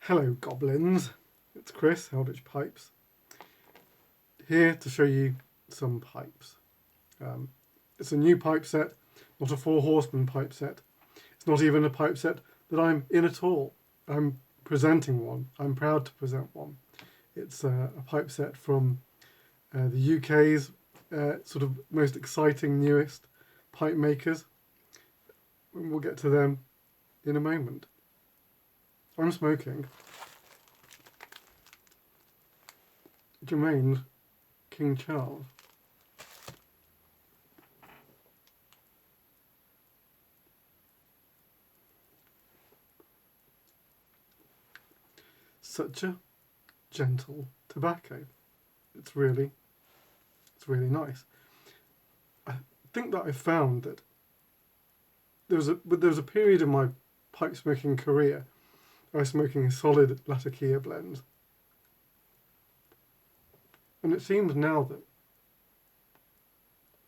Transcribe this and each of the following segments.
Hello Goblins, it's Chris, Eldritch Pipes, here to show you some pipes. It's a new pipe set, not a Four Horsemen pipe set. It's not even a pipe set that I'm in at all. I'm presenting one. I'm proud to present one. It's a pipe set from the UK's sort of most exciting, newest pipe makers. We'll get to them in a moment. I'm smoking Jermaine's King Charles. Such a gentle tobacco. It's really nice. I think that I found that there was a period in my pipe smoking career I was smoking a solid Latakia blend. And it seems now that,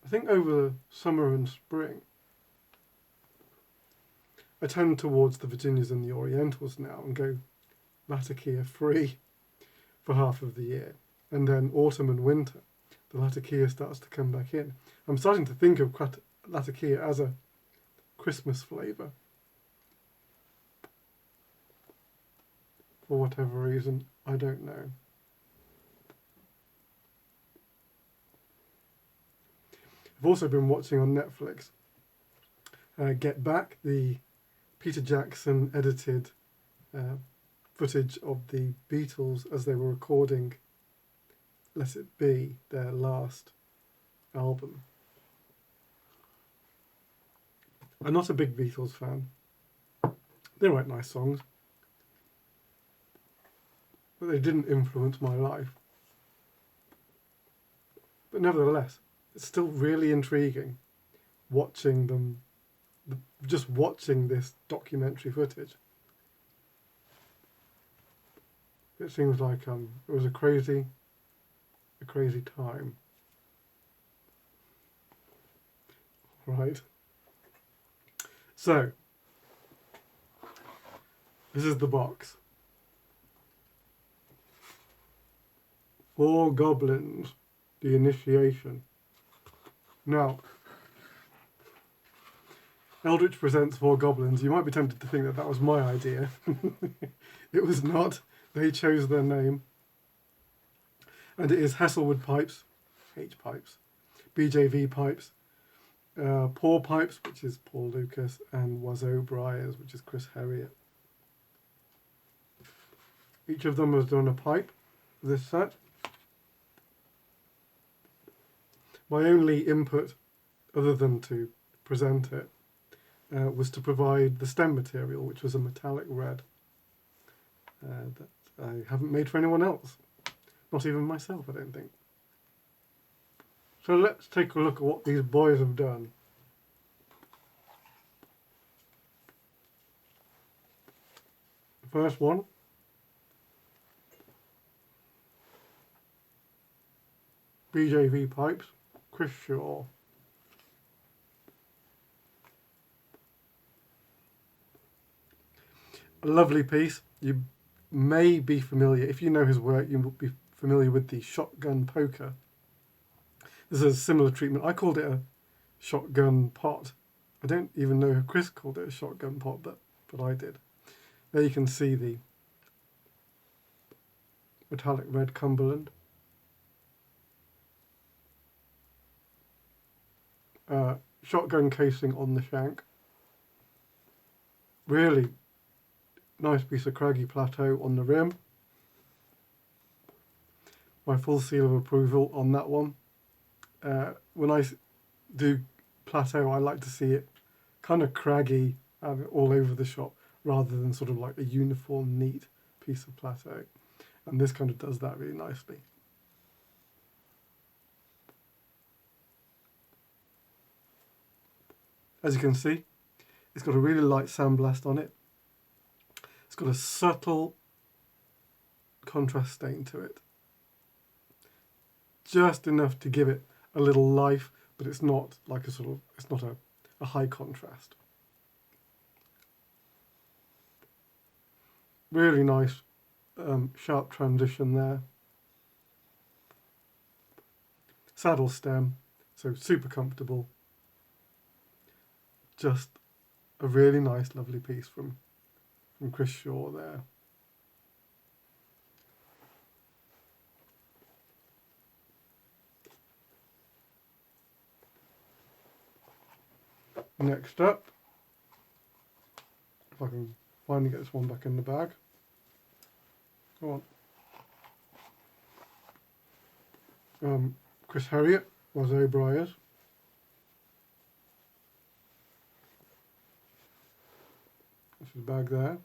I think over the summer and spring, I tend towards the Virginias and the Orientals now and go Latakia free for half of the year. And then autumn and winter, the Latakia starts to come back in. I'm starting to think of Latakia as a Christmas flavour. For whatever reason, I don't know. I've also been watching on Netflix Get Back, the Peter Jackson edited footage of the Beatles as they were recording Let It Be, their last album. I'm not a big Beatles fan. They write nice songs, but they didn't influence my life. But nevertheless, it's still really intriguing watching them, just watching this documentary footage. It seems like it was a crazy time. Right. So, this is the box. 4 Goblins, the initiation. Now, Eldritch presents 4 Goblins. You might be tempted to think that that was my idea. It was not. They chose their name. And it is Heselwood Pipes, H Pipes, BJV Pipes, Paw Pipes, which is Paul Lucas, and Wazo Briars, which is Chris Herriot. Each of them has done a pipe for this set. My only input, other than to present it, was to provide the stem material, which was a metallic red that I haven't made for anyone else. Not even myself, I don't think. So let's take a look at what these boys have done. The first one. BJV Pipes, Chris Shaw. A lovely piece. You may be familiar, if you know his work, you will be familiar with the shotgun poker. This is a similar treatment. I called it a shotgun pot. I don't even know if Chris called it a shotgun pot, but I did. There you can see the metallic red Cumberland. Shotgun casing on the shank. Really nice piece of craggy plateau on the rim. My full seal of approval on that one. When I do plateau, I like to see it kind of craggy all over the shop rather than sort of like a uniform, neat piece of plateau. And this kind of does that really nicely. As you can see, it's got a really light sandblast on it. It's got a subtle contrast stain to it. Just enough to give it a little life, but it's not like it's not a high contrast. Really nice sharp transition there. Saddle stem, so super comfortable. Just a really nice, lovely piece from Chris Shaw there. Next up, if I can finally get this one back in the bag. Go on. Chris Harriott was O'Brien. That's his bag there.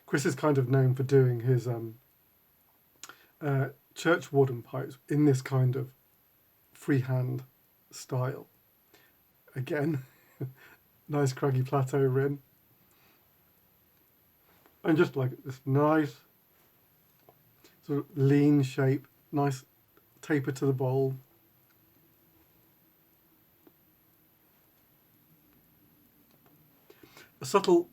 Chris is kind of known for doing his church warden pipes in this kind of freehand style. Again, nice craggy plateau rim. And just like this nice sort of lean shape, nice taper to the bowl. A subtle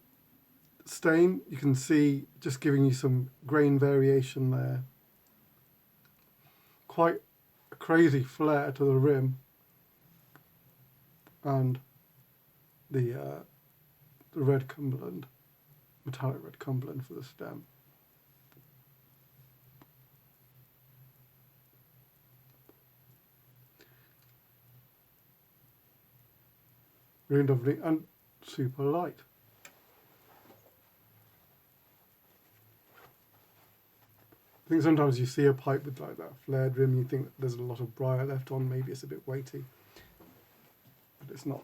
stain, you can see, just giving you some grain variation there. Quite a crazy flare to the rim, and the red Cumberland, metallic red Cumberland for the stem. Really lovely and super light. I think sometimes you see a pipe with like that flared rim, you think that there's a lot of briar left on, maybe it's a bit weighty, but it's not.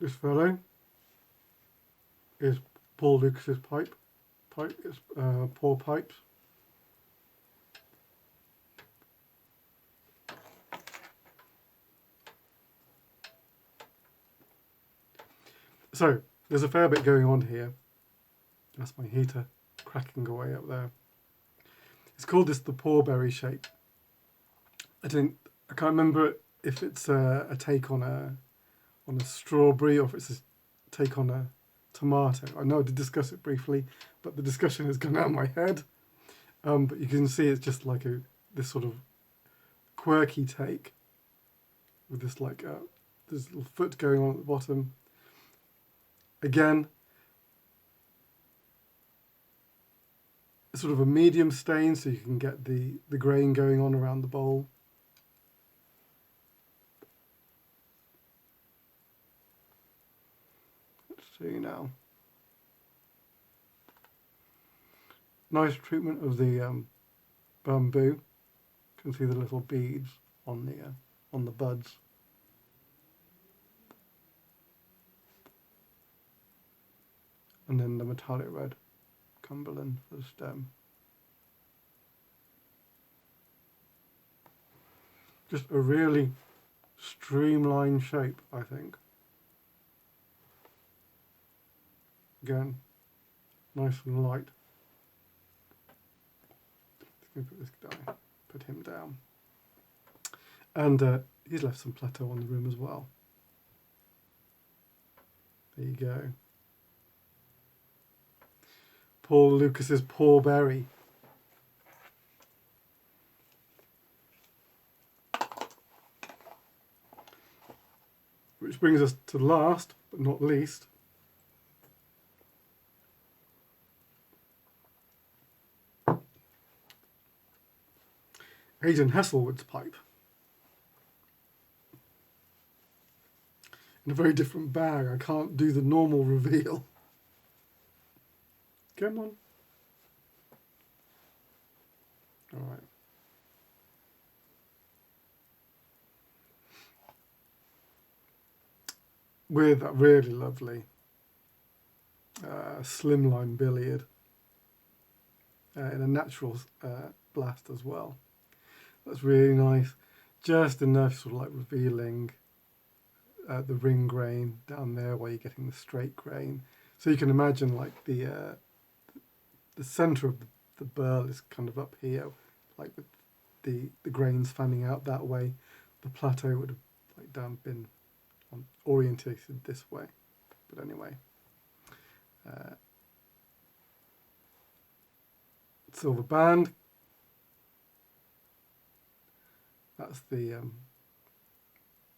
This fellow is Paul Lucas's pipe. It's Paul Pipes. So there's a fair bit going on here. That's my heater cracking away up there. It's called this the porberry shape. I can't remember if it's a take on a strawberry or if it's a take on a tomato. I know I did discuss it briefly, but the discussion has gone out of my head. But you can see it's just like this sort of quirky take with this like this little foot going on at the bottom. Again, sort of a medium stain, so you can get the grain going on around the bowl. Let's see now. Nice treatment of the bamboo. You can see the little beads on the buds. And then the metallic red Cumberland for the stem. Just a really streamlined shape, I think. Again, nice and light. Just going to put this guy, put him down. And he's left some plateau on the rim as well. There you go. Paul Lucas's porberry. Which brings us to last, but not least, Aidan Hesselwood's pipe. In a very different bag. I can't do the normal reveal. Come on. All right. With that really lovely slimline billiard in a natural blast as well. That's really nice. Just enough sort of like revealing the ring grain down there where you're getting the straight grain. So you can imagine like the centre of the burl is kind of up here, like with the grains fanning out that way. The plateau would have like been orientated this way. But anyway, silver band. That's the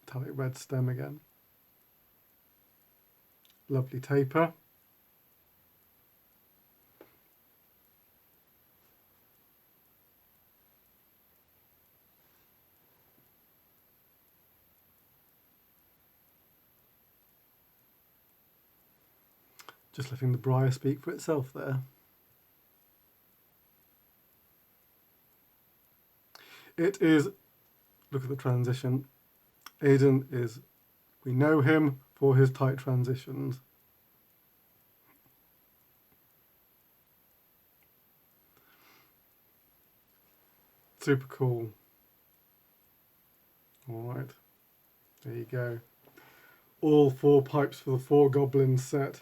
metallic red stem again. Lovely taper. Just letting the briar speak for itself there. It is, look at the transition. Aidan is, we know him for his tight transitions. Super cool. All right, there you go. All 4 pipes for the 4 Goblins set.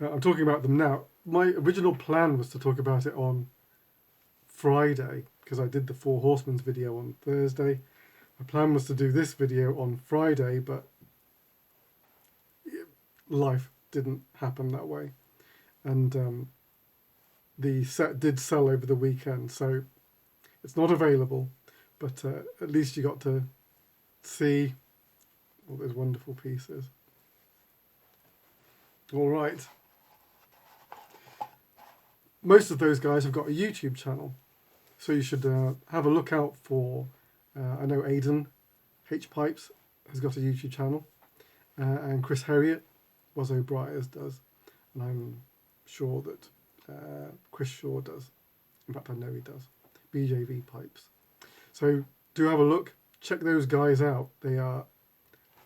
I'm talking about them now. My original plan was to talk about it on Friday because I did the 4 Horsemen's video on Thursday. My plan was to do this video on Friday, but life didn't happen that way. And the set did sell over the weekend, so it's not available, but at least you got to see all those wonderful pieces. All right. Most of those guys have got a YouTube channel, so you should have a look out for, I know Aidan H Pipes has got a YouTube channel, and Chris Herriot, Was O'Brien's does, and I'm sure that Chris Shaw does. In fact, I know he does. BJV Pipes. So do have a look, check those guys out. They are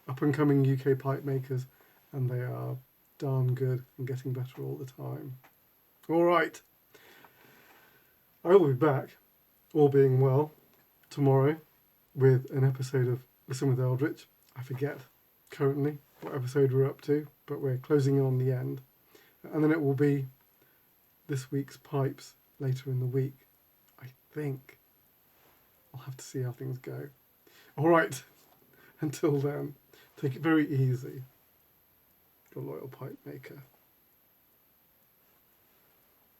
up and coming UK pipe makers, and they are darn good and getting better all the time. All right. I will be back, all being well, tomorrow with an episode of Listen with Eldritch. I forget currently what episode we're up to, but we're closing in on the end. And then it will be this week's pipes later in the week, I think. I'll have to see how things go. All right, until then, take it very easy. Your loyal pipe maker.